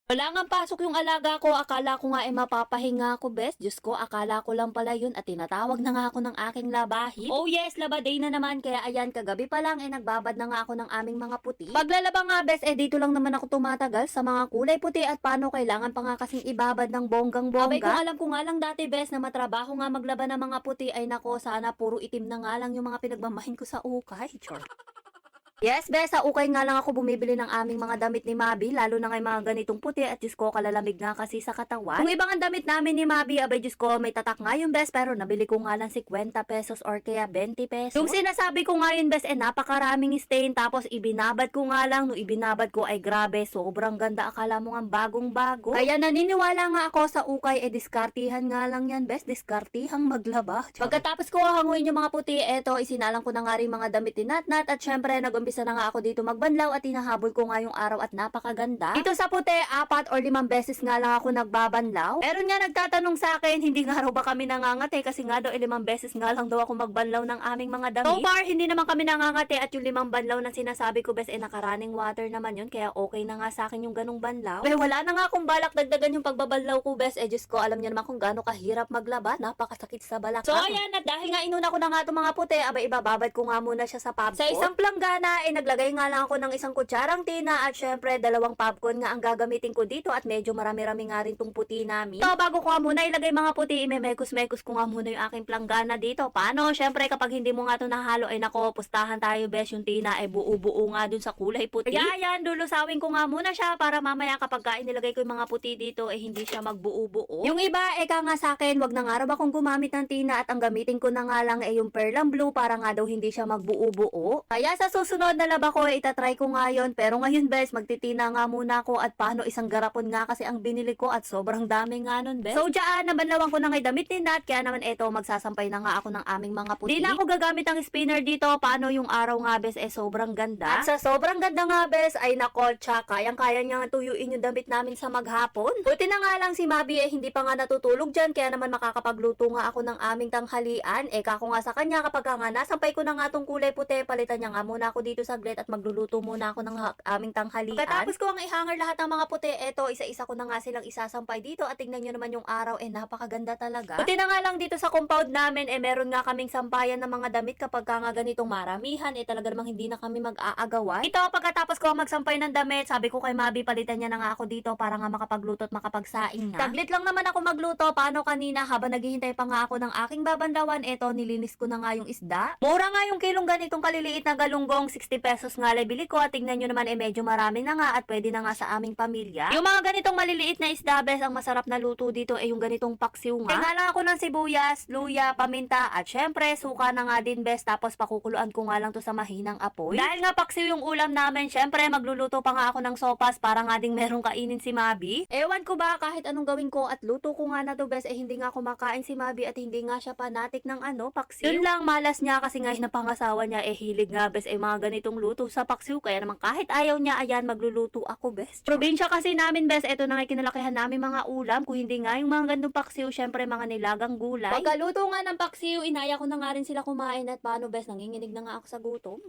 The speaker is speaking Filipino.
Wala ngang pasok yung alaga ko, akala ko nga mapapahinga ako, bes. Diyos ko, akala ko lang pala yun at tinatawag na nga ako ng aking labahin. Oh yes, labaday na naman, kaya ayan, kagabi pa lang nagbabad na nga ako ng aming mga puti. Paglalaba nga, bes, dito lang naman ako tumatagal sa mga kulay puti at paano kailangan pa nga kasing ibabad ng bonggang-bongga. Abay, kung alam ko nga lang dati, bes, na matrabaho nga maglaba ng mga puti, ay nako, sana puro itim na nga lang yung mga pinagmamahin ko sa ukay. Char. Yes, bes, sa ukay nga lang ako bumibili ng aming mga damit ni Mabi, lalo na kay mga ganitong puti at Diyos ko, kalalamig nga kasi sa katawan. Kung ibang ang damit namin ni Mabi, abay Diyos ko, may tatak nga yung bes, pero nabili ko nga lang 50 pesos or kaya 20 pesos. Yung sinasabi ko nga yun, bes, napakaraming stain, tapos ibinabad ko nga lang, nung ibinabad ko ay grabe, sobrang ganda, akala mo nga bagong bago. Kaya naniniwala nga ako sa ukay, diskartihan nga lang yan, bes, diskartihang maglaba. Pagkatapos ko hanguin yung mga puti, eto, isinalang ko na nga rin mga damit ni Natnat at syempre, umpisa na nga ako dito magbanlaw at hinahabol ko nga yung araw at napakaganda. Ito sa puti, 4 or 5 beses nga lang ako nagbabanlaw. Pero nga nagtatanong sa akin, hindi nga raw ba kami nangangate kasi nga daw 5 beses nga lang daw ako magbanlaw ng aming mga damit. So far, hindi naman kami nangangate at yung 5 banlaw na sinasabi ko bes nakarunning water naman yun kaya okay na nga sa akin yung ganung banlaw. Wala na nga akong balak dagdagan yung pagbabanlaw ko bes Diyos ko, alam niyo naman kung gaano kahirap maglaba, napakasakit sa balakang. So ayan, at dahil nga inuna ko na nga itong mga puti, abay ibababad ko nga muna siya sa pub sa isang planggana naglagay nga lang ako ng isang kutsarang tina at syempre 2 popcorn nga ang gagamitin ko dito at medyo marami-rami nga rin tong puti namin. So bago ko nga muna ilagay mga puti, imemekos-mekos ko nga muna yung aking planggana dito. Paano? Syempre kapag hindi mo nga ito nahalo ay nako, pustahan tayo bes, yung tina ay buo-buo nga dun sa kulay puti. Kaya yan, lulusawin ko nga muna siya para mamaya kapag inilagay ko yung mga puti dito hindi siya magbuo-buo. Yung iba eka nga sa akin, wag na nga raw akong gumamit ng tina at ang gamitin ko na nga lang yung perlang blue para nga daw hindi siya magbuo-buo. Kaya sa susunod na laba ko, itatry ko nga yun. Pero ngayon, bes, magtitina nga muna ako at paano isang garapon nga kasi ang binili ko at sobrang dami nga nun, bes. So, dyan, nabanlawan ko na ngay damit ni Nat. Kaya naman eto, magsasampay na nga ako ng aming mga puti. Di na ako gagamit ng spinner dito. Paano yung araw nga, bes, sobrang ganda. At sa sobrang ganda nga, bes, ay nakolcha. Kayang-kaya niya nga tuyuin yung damit namin sa maghapon. Buti na nga lang si Mabi hindi pa nga natutulog dyan. Kaya naman makakapagluto nga ako ng aming tanghalian. Kako nga sa kanya kapag nga nasampay ko na nga tong kulay puti, palitan niya nga muna ako dito saglit at magluluto muna ako ng aming tanghalian. Pagkatapos ko ang ihanger lahat ng mga puti, eto, isa-isa ko na nga silang isasampay dito at tingnan nyo naman yung araw, napakaganda talaga. Buti na nga lang dito sa compound namin, meron nga kaming sampayan ng mga damit kapag nga ganitong maramihan, talaga namang hindi na kami mag-aagawan. Ito, pagkatapos ko magsampay ng damit, sabi ko kay Mabi, palitan niya na nga ako dito para nga makapagluto at makapagsaing nga. Taglit lang naman ako magluto, paano kanina habang naghihintay pa nga ako ng aking babandawan, eto, nilinis ko na nga yung isda. Mura nga yung kilong ganitong kaliliit na galunggong, 60 pesos nga bili ko at tingnan nyo naman medyo marami na nga at pwede na nga sa aming pamilya. Yung mga ganitong maliliit na isda, bes, ang masarap na luto dito yung ganitong paksiw nga. Kaya lang ako ng sibuyas, luya, paminta at syempre suka na nga din, bes, tapos pakukuluan ko nga lang to sa mahinang apoy. Dahil nga paksiw yung ulam namin, syempre magluluto pa nga ako ng sopas para nga ding merong kainin si Mabi. Ewan ko ba kahit anong gawin ko at luto ko nga na to, bes, hindi nga kumakain si Mabi at hindi nga siya fanatic ng paksiw. Yun lang, malas niya kasi nga napangasawa niya hilig nga, bes, mga ganitong luto sa paksiw. Kaya naman kahit ayaw niya, ayan, magluluto ako, bes. Probinsya kasi namin, bes, ito na nga kinalakihan namin mga ulam. Kung hindi nga yung mga gandong paksiw, syempre mga nilagang gulay. Pagkaluto nga ng paksiw, inaya ko na nga rin sila kumain at paano, bes, nanginginig na nga ako sa gutom.